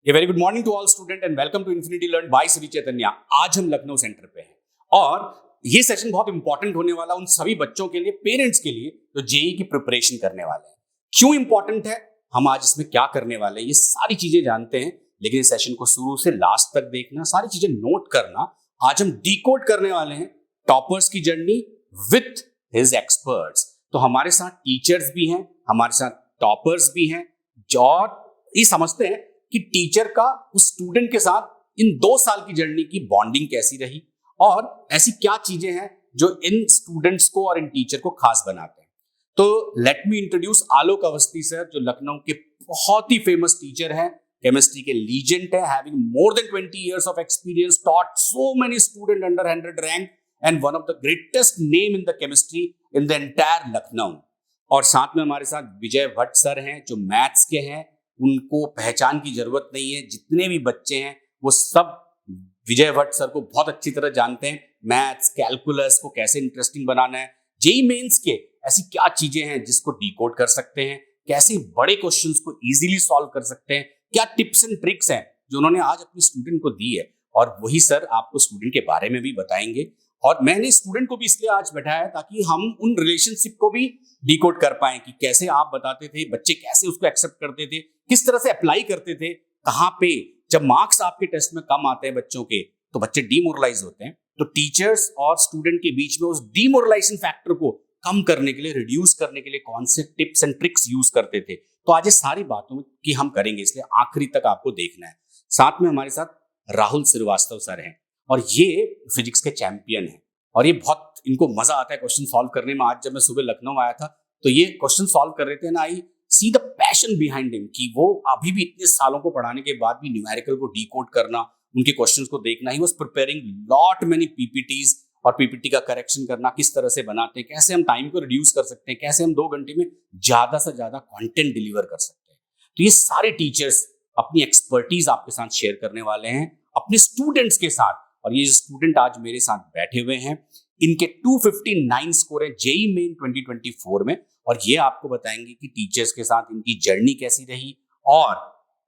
A very good morning to all student and welcome to infinity learn by Shri Chaitanya. आज हम Lucknow centre पे हैं और ये सेशन बहुत इंपॉर्टेंट होने वाला उन सभी बच्चों के लिए, पेरेंट्स के लिए जो जेई की प्रिपरेशन करने वाले हैं। क्यों इंपॉर्टेंट है, हम आज इसमें क्या करने वाले हैं, ये सारी चीजें जानते हैं। लेकिन इस सेशन को शुरू से लास्ट तक देखना, सारी चीजें नोट करना। आज हम डिकोड करने वाले हैं टॉपर्स की जर्नी विथ हिज एक्सपर्ट्स। तो हमारे साथ टीचर्स भी हैं, हमारे साथ टॉपर्स भी हैं, और ये समझते हैं कि टीचर का उस स्टूडेंट के साथ इन 2 साल की जर्नी की बॉन्डिंग कैसी रही और ऐसी क्या चीजें हैं जो इन स्टूडेंट्स को और इन टीचर को खास बनाते हैं। तो लेट मी इंट्रोड्यूस आलोक अवस्थी सर, जो लखनऊ के बहुत ही फेमस टीचर हैं, केमिस्ट्री के लीजेंड है, having more than 20 years of experience, taught so many students under 100 rank and one of the greatest name in the chemistry in the entire Lucknow. और साथ में हमारे साथ विजय भट्ट सर हैं जो मैथ्स के हैं, उनको पहचान की जरूरत नहीं है। जितने भी बच्चे हैं वो सब विजय भट्ट सर को बहुत अच्छी तरह जानते हैं। मैथ्स, कैलकुलस को कैसे इंटरेस्टिंग बनाना है, जेई मेंस के ऐसी क्या चीजें हैं जिसको डिकोड कर सकते हैं, कैसे बड़े क्वेश्चंस को इजीली सॉल्व कर सकते हैं, क्या टिप्स एंड ट्रिक्स हैं जो उन्होंने आज अपने स्टूडेंट को दी है। और वही सर आपको स्टूडेंट के बारे में भी बताएंगे। और मैंने स्टूडेंट को भी इसलिए आज बैठाया ताकि हम उन रिलेशनशिप को भी डिकोड कर पाए कि कैसे आप बताते थे, बच्चे कैसे उसको एक्सेप्ट करते थे, किस तरह से अप्लाई करते थे, कहाँ पे जब मार्क्स आपके टेस्ट में कम आते हैं बच्चों के तो बच्चे डीमोरलाइज होते हैं। तो टीचर्स और स्टूडेंट के बीच में उस डीमोरलाइजेशन फैक्टर को कम करने के लिए, रिड्यूस करने के लिए कौन से टिप्स एंड ट्रिक्स यूज करते थे। तो आज ये सारी बातों की हम करेंगे, इसलिए आखिरी तक आपको देखना है। साथ में हमारे साथ राहुल श्रीवास्तव सर हैं और ये फिजिक्स के चैंपियन हैं और ये बहुत इनको मजा आता है क्वेश्चन सॉल्व करने में। आज जब मैं सुबह लखनऊ आया था तो ये क्वेश्चन सॉल्व कर रहे थे ना, I see the passion behind him कि वो अभी भी इतने सालों को पढ़ाने के बाद भी न्यूमेरिकल को डिकोड करना, उनके क्वेश्चंस को देखना। He was preparing lot many PPTs और पीपीटी का करेक्शन करना, किस तरह से बनाते हैं, कैसे हम टाइम को रिड्यूस कर सकते हैं, कैसे हम 2 घंटे में ज्यादा से ज्यादा कंटेंट डिलीवर कर सकते हैं। तो ये सारे टीचर्स अपनी एक्सपर्टीज आपके साथ शेयर करने वाले हैं अपने स्टूडेंट्स के साथ। और ये स्टूडेंट आज मेरे साथ बैठे हुए हैं, इनके 259 स्कोर है जेई मेन 2024 में, और ये आपको बताएंगे कि टीचर्स के साथ इनकी जर्नी कैसी रही और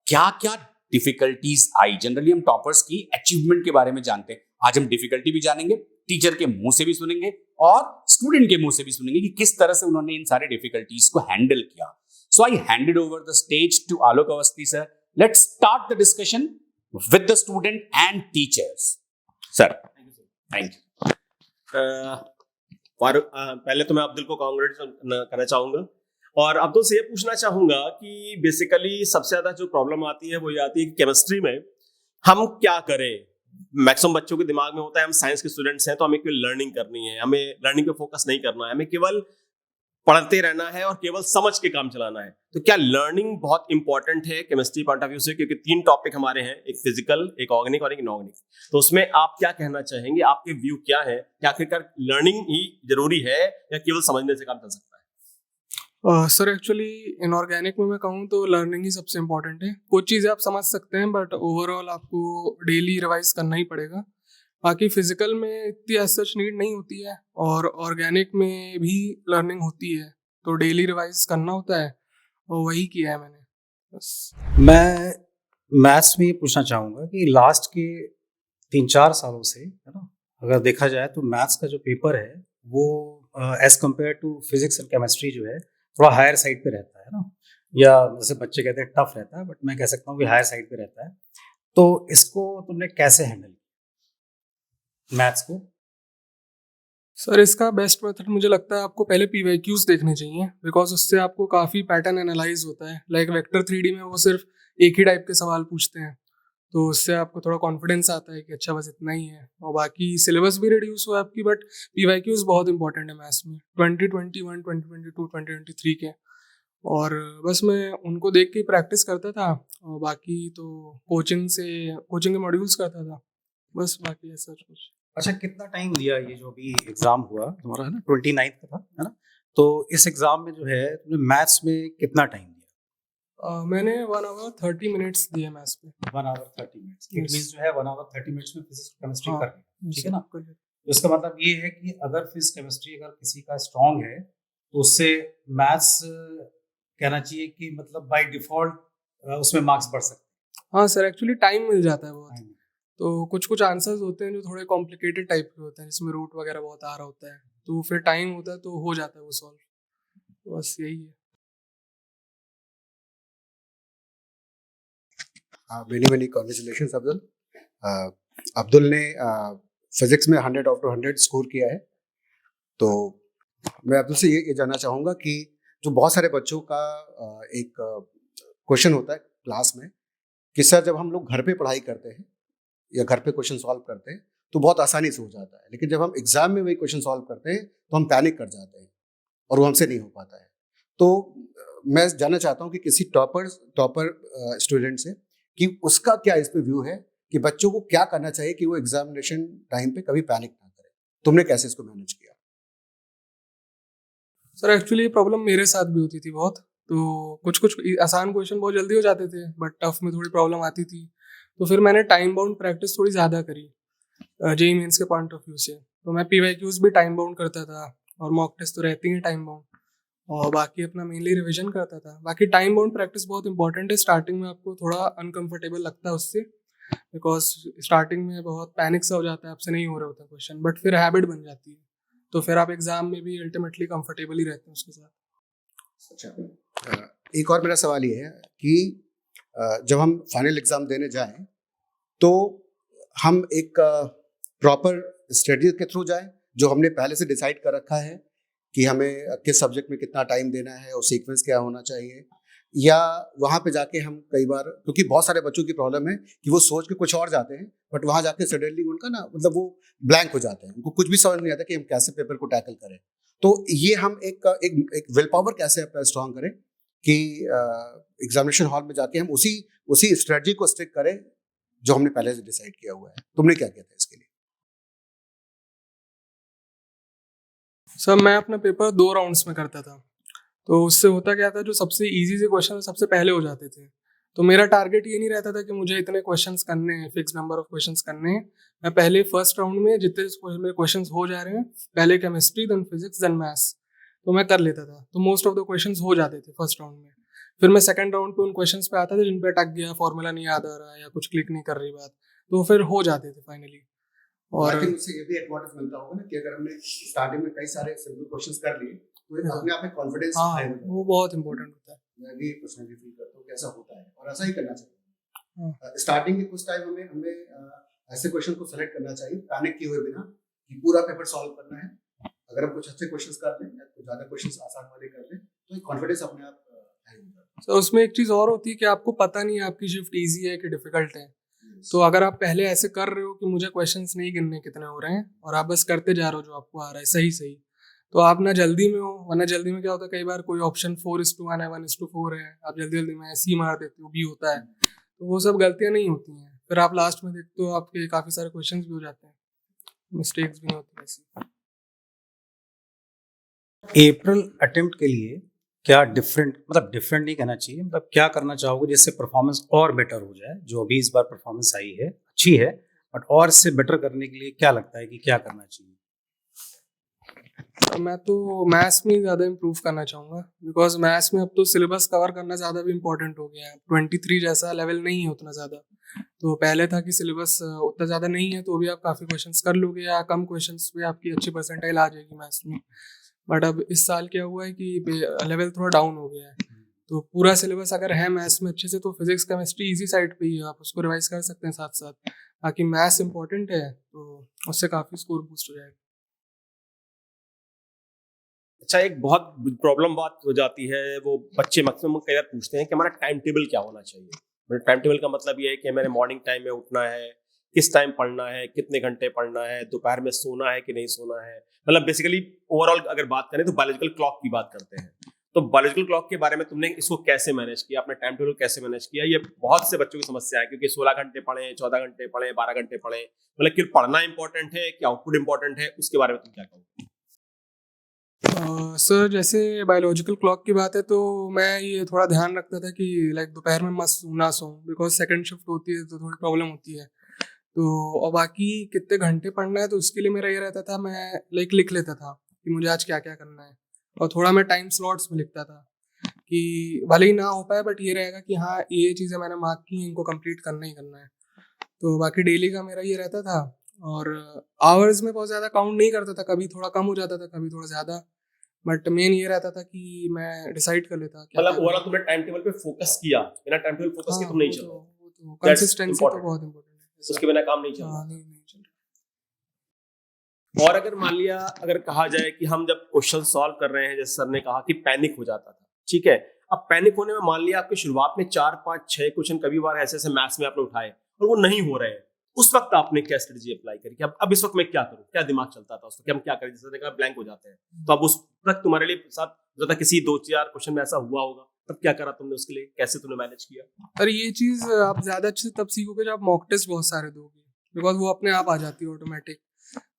क्या क्या डिफिकल्टीज आई। जनरली हम टॉपर्स की अचीवमेंट के बारे में जानते हैं, आज हम डिफिकल्टी भी जानेंगे, टीचर के मुंह से भी सुनेंगे और स्टूडेंट के मुंह से भी सुनेंगे कि किस तरह से उन्होंने इन सारे डिफिकल्टीज को हैंडल किया। So I handed over the stage to Alok Awasthi sir. Let's start the discussion with the student and teachers. Sir thank you. पहले तो मैं अब्दुल को कांग्रेचुलेट करना चाहूंगा और अब्दुल से ये पूछना चाहूंगा कि बेसिकली सबसे ज्यादा जो प्रॉब्लम आती है वो ये आती है कि केमिस्ट्री में हम क्या करें। मैक्सिमम बच्चों के दिमाग में होता है हम साइंस के स्टूडेंट्स हैं तो हमें केवल लर्निंग करनी है, हमें लर्निंग पे फोकस नहीं करना है, हमें केवल पढ़ते रहना है और केवल समझ के काम चलाना है। तो क्या लर्निंग बहुत इंपॉर्टेंट है केमिस्ट्री पॉइंट ऑफ व्यू से, क्योंकि 3 टॉपिक हमारे हैं, एक फिजिकल, एक ऑर्गेनिक और एक इनऑर्गेनिक। तो उसमें आप क्या कहना चाहेंगे, आपके व्यू क्या है, क्या आखिरकार लर्निंग ही जरूरी है या केवल समझने से काम चल सकता है? सर एक्चुअली इनऑर्गेनिक में मैं कहूँ तो लर्निंग ही सबसे इम्पोर्टेंट है। कुछ चीज़ें आप समझ सकते हैं बट ओवरऑल आपको डेली रिवाइज करना ही पड़ेगा। बाकी फिजिकल में इतनी एज सच नीड नहीं होती है और ऑर्गेनिक में भी लर्निंग होती है, तो डेली रिवाइज करना होता है और वही किया है मैंने बस। मैं मैथ्स में ये पूछना चाहूँगा कि लास्ट के 3-4 सालों से, है ना, अगर देखा जाए तो मैथ्स का जो पेपर है वो as compare to physics and chemistry जो है थोड़ा हायर साइड पे रहता है ना, या जैसे बच्चे कहते हैं टफ रहता है, बट मैं कह सकता हूँ कि हायर साइड पे रहता है। तो इसको तुमने कैसे हैंडल किया मैथ्स को? सर इसका बेस्ट मेथड मुझे लगता है आपको पहले पीवाईक्यूज देखने चाहिए, बिकॉज उससे आपको काफ़ी पैटर्न एनालाइज होता है। लाइक वेक्टर 3D में वो सिर्फ एक ही टाइप के सवाल पूछते हैं, तो उससे आपको थोड़ा कॉन्फिडेंस आता है कि अच्छा बस इतना ही है। और बाकी सिलेबस भी रिड्यूस हुआ आपकी, बट पीवाईक्यूज बहुत इंपॉर्टेंट है मैथ्स में 2021, 2022, 2023 के। और बस मैं उनको देख के प्रैक्टिस करता था और बाकी तो कोचिंग के मॉड्यूल्स करता था बस, बाकी ऐसा कुछ। अच्छा, कितना टाइम लिया ये जो अभी एग्जाम हुआ तुम्हारा, है ना, 29 का था, है ना, तो इस एग्जाम में जो है तुमने मैथ्स में कितना टाइम दिया? मैंने 1 hour 30 minutes दिए मैथ्स में। 1 hour 30 minutes। It Yes. Means जो है 1 hour 30 minutes में फिजिक्स केमिस्ट्री हाँ, कर लिया, ठीक है ना। बिल्कुल। तो इसका मतलब ये है कि अगर फिजिक्स केमिस्ट्री अगर किसी का स्ट्रांग है तो उससे मैथ्स कहना चाहिए कि मतलब बाय डिफॉल्ट उसमें मार्क्स बढ़ सकते हैं। हाँ सर, एक्चुअली टाइम मिल जाता है बहुत। Time। तो कुछ कुछ आंसर्स होते हैं जो थोड़े कॉम्प्लिकेटेड टाइप के होते हैं, जिसमें रूट वगैरह बहुत आ रहा होता है, तो फिर टाइम होता है तो हो जाता है वो सॉल्व। तो बस यही है। Many congratulations Abdul. अब्दुल ने फिजिक्स में 100 आउट ऑफ 100 स्कोर किया है। तो मैं अब्दुल से ये जानना चाहूँगा कि जो बहुत सारे बच्चों का एक क्वेश्चन होता है क्लास में कि सर जब हम लोग घर पे पढ़ाई करते हैं या घर पे क्वेश्चन सॉल्व करते हैं तो बहुत आसानी से हो जाता है, लेकिन जब हम एग्जाम में वही क्वेश्चन सॉल्व करते हैं तो हम पैनिक कर जाते हैं और वो हमसे नहीं हो पाता है। तो मैं जानना चाहता हूँ कि किसी टॉपर स्टूडेंट से कि उसका क्या इस पे व्यू है कि बच्चों को क्या करना चाहिए कि वो एग्जामिनेशन टाइम पे कभी पैनिक ना करे। तुमने कैसे इसको मैनेज किया? सर एक्चुअली ये प्रॉब्लम मेरे साथ भी होती थी बहुत। तो कुछ कुछ आसान क्वेश्चन बहुत जल्दी हो जाते थे, बट टफ में थोड़ी प्रॉब्लम आती थी। तो फिर मैंने टाइम बाउंड प्रैक्टिस थोड़ी ज़्यादा करी जेईई मेंस के पॉइंट ऑफ व्यू से। तो मैं पीवाईक्यूज भी टाइम बाउंड करता था, और मॉक टेस्ट तो रहती हैं टाइम बाउंड, और बाकी अपना मेनली रिवीजन करता था। बाकी टाइम बाउंड प्रैक्टिस बहुत इंपॉर्टेंट है। स्टार्टिंग में आपको थोड़ा अनकंफर्टेबल लगता है उससे, बिकॉज स्टार्टिंग में बहुत पैनिक सा हो जाता है, आपसे नहीं हो रहे होते क्वेश्चन, बट फिर हैबिट बन जाती है, तो फिर आप एग्जाम में भी अल्टीमेटली कंफर्टेबल ही रहते हैं उसके साथ। अच्छा, एक और मेरा सवाल ये है कि जब हम फाइनल एग्जाम देने जाएं तो हम एक प्रॉपर स्ट्रेटजी के थ्रू जाएं जो हमने पहले से डिसाइड कर रखा है कि हमें किस सब्जेक्ट में कितना टाइम देना है और सीक्वेंस क्या होना चाहिए, या वहाँ पे जाके हम कई बार, क्योंकि बहुत सारे बच्चों की प्रॉब्लम है कि वो सोच के कुछ और जाते हैं बट वहाँ जाके सडनली उनका ना मतलब वो ब्लैंक हो जाते हैं, उनको कुछ भी समझ नहीं आता कि हम कैसे पेपर को टैकल करें। तो ये हम एक विल पावर कैसे अपना स्ट्रॉन्ग करें कि एग्जामिनेशन हॉल में जाके हम उसी स्ट्रेटजी को स्टिक करें जो हमने पहले से डिसाइड किया हुआ है। तुमने क्या किया था इसके लिए? सर मैं अपना पेपर 2 राउंड्स में करता था। तो उससे होता क्या था, जो सबसे इजी से क्वेश्चन सबसे पहले हो जाते थे। तो मेरा टारगेट ये नहीं रहता था कि मुझे इतने क्वेश्चंस करने हैं, फिक्स नंबर ऑफ क्वेश्चंस करने हैं। मैं पहले फर्स्ट राउंड में जितने मेरे क्वेश्चंस हो जा रहे हैं, पहले chemistry, then physics, then maths, तो मैं कर लेता था। तो मोस्ट ऑफ द क्वेश्चंस हो जाते थे फर्स्ट राउंड में। फिर मैं सेकंड राउंड पे उन क्वेश्चंस पे आता था जिन पे अटक गया, फॉर्मूला नहीं याद आ रहा है या कुछ क्लिक नहीं कर रही बात, तो फिर हो जाते थे फाइनली। और आई और थिंक उससे ये भी एडवांटेज मिलता होगा ना कि अगर हमने स्टार्टिंग में कई सारे सिंपल क्वेश्चंस कर लिए तो अपने आप में कॉन्फिडेंस हाँ, हाई हो जाता है। वो बहुत इंपॉर्टेंट होता है। मैं भी पर्सनली फील करता हूँ कि ऐसा होता है और ऐसा ही करना चाहिए। हाँ। स्टार्टिंग के कुछ टाइम हमें हमें ऐसे क्वेश्चन को सेलेक्ट करना चाहिए पैनिक किए हुए बिना कि पूरा पेपर सॉल्व करना है। अगर हम कुछ अच्छे क्वेश्चंस कर लें या कुछ ज्यादा क्वेश्चंस आसान वाले कर लें तो एक कॉन्फिडेंस अपने आप हाई हो जाता तो उसमें एक चीज़ और होती है कि आपको पता नहीं है आपकी शिफ्ट इजी है कि डिफिकल्ट है। है। तो अगर आप पहले ऐसे कर रहे हो कि मुझे क्वेश्चंस नहीं गिनने कितने हो रहे हैं, और आप बस करते जा रहे हो जो आपको आ रहा है सही सही, तो आप ना जल्दी में हो। वरना जल्दी में क्या होता है, कई बार कोई ऑप्शन 4:1 है, 1:4 है, आप जल्दी जल्दी में सी मार देते हो, बी होता है। तो वो सब गलतियां नहीं होती हैं। फिर आप लास्ट में देखते हो आपके काफ़ी सारे क्वेश्चंस भी हो जाते हैं, मिस्टेक्स भी नहीं होती ऐसी। अप्रैल अटेम्प्ट के लिए क्या डिफरेंट, मतलब डिफरेंट नहीं कहना चाहिए, मतलब क्या करना चाहोगे जिससे परफॉर्मेंस और बेटर हो जाए? जो अभी इस बार परफॉर्मेंस आई है अच्छी है, बट और इससे बेटर करने के लिए क्या लगता है कि क्या करना चाहिए? तो मैं तो मैथ्स में ज़्यादा इम्प्रूव करना चाहूँगा, बिकॉज मैथ्स में अब तो सिलेबस कवर करना ज़्यादा भी इम्पोर्टेंट हो गया है। 23 जैसा लेवल नहीं है उतना ज़्यादा। तो पहले था कि सिलेबस उतना ज़्यादा नहीं है तो भी आप काफ़ी क्वेश्चंस कर लोगे, या कम क्वेश्चंस में आपकी अच्छी परसेंटाइल आ जाएगी मैथ्स में। बट अब इस साल क्या हुआ है कि लेवल थोड़ा डाउन हो गया है। तो पूरा सिलेबस अगर है मैथ्स में अच्छे से, तो फिजिक्स केमिस्ट्री इजी साइड पे ही है, आप उसको रिवाइज कर सकते हैं साथ साथ। बाकी मैथ्स इंपॉर्टेंट है, तो उससे काफ़ी स्कोर बूस्ट हो जाएगा। अच्छा, एक बहुत प्रॉब्लम बात हो जाती है, वो बच्चे मैक्सिमम कई बार पूछते हैं कि हमारा टाइम टेबल क्या होना चाहिए। मेरे टाइम टेबल का मतलब ये है कि मैंने मॉर्निंग टाइम में उठना है, किस टाइम पढ़ना है, कितने घंटे पढ़ना है, दोपहर में सोना है कि नहीं सोना है। मतलब बेसिकली ओवरऑल अगर बात करें तो बायोलॉजिकल क्लॉक की बात करते हैं। तो बायोलॉजिकल क्लॉक के बारे में तुमने इसको कैसे मैनेज किया, अपने टाइम टेबल कैसे मैनेज किया? ये बहुत से बच्चों की समस्या है, क्योंकि 16 घंटे पढ़े, 14 घंटे पढ़े, 12 घंटे पढ़े। मतलब कि पढ़ना इंपॉर्टेंट है कि आउटपुट इंपॉर्टेंट है, उसके बारे में तुम क्या कहोगे? सर जैसे बायोलॉजिकल क्लॉक की बात है, तो मैं ये थोड़ा ध्यान रखता था कि लाइक दोपहर में मत ना सोऊं, बिकॉज सेकंड शिफ्ट होती है तो थोड़ी प्रॉब्लम होती है। तो और बाकी कितने घंटे पढ़ना है, तो उसके लिए मेरा ये रहता था, मैं लाइक लिख लेता था कि मुझे आज क्या क्या करना है, और थोड़ा मैं टाइम स्लॉट्स में लिखता था कि भले ही ना हो पाए बट ये रहेगा कि हाँ ये चीज़ें मैंने मार्क की, इनको कंप्लीट करना ही करना है। तो बाकी डेली का मेरा ये रहता था, और आवर्स में बहुत ज़्यादा काउंट नहीं करता था, कभी थोड़ा कम हो जाता था, कभी थोड़ा ज़्यादा, बट मेन ये रहता था कि मैं डिसाइड कर लेता क्या मतलब क्या ओवरऑल करना तुमने टाइम टेबल पे फोकस किया, बिना टाइम टेबल फोकस के है। तुम नहीं वो चल तो रहे, कंसिस्टेंसी तो important. बहुत इम्पोर्टेंट है। उसके बिना काम नहीं चल रहा। हाँ, नहीं चल रहा। और अगर मान लिया, अगर कहा जाए कि हम जब क्वेश्चन सॉल्व कर रहे हैं, जैसे सर ने कहा कि पैनिक हो जाता था, ठीक है, अब पैनिक होने में मान लिया आपके शुरुआत में 4 5 6 क्वेश्चन कभी बार ऐसे ऐसे मैथ्स में आपने उठाए और वो नहीं हो रहे हैं, उस वक्त आपने क्या स्ट्रेटजी अप्लाई करी कि अब इस वक्त मैं क्या करूं, क्या दिमाग चलता था उस वक्त कि हम क्या करें, जैसे कहा ब्लैंक हो जाते हैं, तो अब उस वक्त तुम्हारे लिए साथ ज्यादा किसी 2-4 क्वेश्चन में ऐसा हुआ होगा, तब क्या करा तुमने, उसके लिए कैसे तुमने मैनेज किया? और ये चीज़ आप ज़्यादा अच्छे से तब सीखोगे जब आप मॉक टेस्ट बहुत सारे दोगे, बिकॉज वो अपने आप आ जाती है ऑटोमेटिक।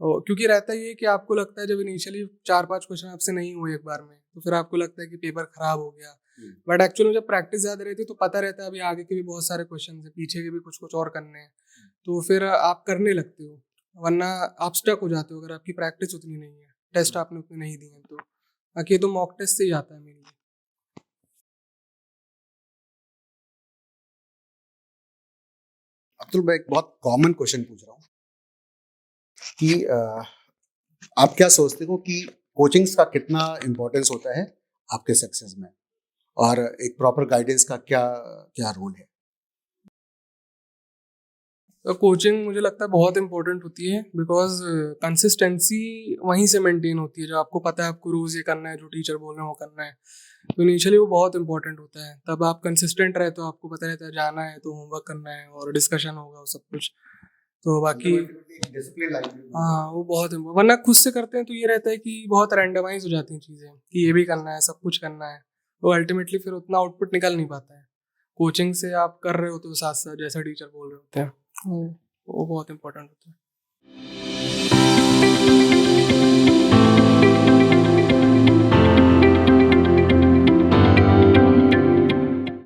क्योंकि रहता ही है कि आपको लगता है जब इनिशियली 4-5 क्वेश्चन आपसे नहीं हुए एक बार में, तो फिर आपको लगता है कि पेपर खराब हो गया, बट एक्चुअली जब प्रैक्टिस ज़्यादा रहती है तो पता रहता है अभी आगे के भी बहुत सारे क्वेश्चन है, पीछे के भी कुछ कुछ और करने हैं, तो फिर आप करने लगते हो, वरना आप स्टक हो जाते हो अगर आपकी प्रैक्टिस उतनी नहीं है, टेस्ट आपने उतने नहीं दिए हैं तो। बाकी ये तो मॉक टेस्ट से ही आता है मेनली। अब्दुल, मैं एक बहुत कॉमन क्वेश्चन पूछ रहा हूँ कि आप क्या सोचते हो कि कोचिंग्स का कितना इम्पोर्टेंस होता है आपके सक्सेस में, और एक प्रॉपर गाइडेंस का क्या क्या रोल है? तो कोचिंग मुझे लगता है बहुत इंपॉर्टेंट होती है, बिकॉज कंसिस्टेंसी वहीं से मेंटेन होती है, जो आपको पता है आपको रोज़ ये करना है, जो टीचर बोल रहे हैं वो करना है, तो इनिशियली वो बहुत इंपॉर्टेंट होता है। तब आप कंसिस्टेंट रहे तो आपको पता रहता है जाना है तो होमवर्क करना है और डिस्कशन होगा वो सब कुछ, तो बाकी डिसिप्लिन लाइफ में हाँ वो बहुत वरना खुद से करते हैं तो ये रहता है कि बहुत रैंडमाइज हो जाती हैं चीज़ें कि ये भी करना है, सब कुछ करना है, तो अल्टीमेटली फिर उतना आउटपुट निकल नहीं पाता है। कोचिंग से आप कर रहे हो तो साथ साथ जैसा टीचर बोल रहे होते हैं वो बहुत इंपॉर्टेंट होता है।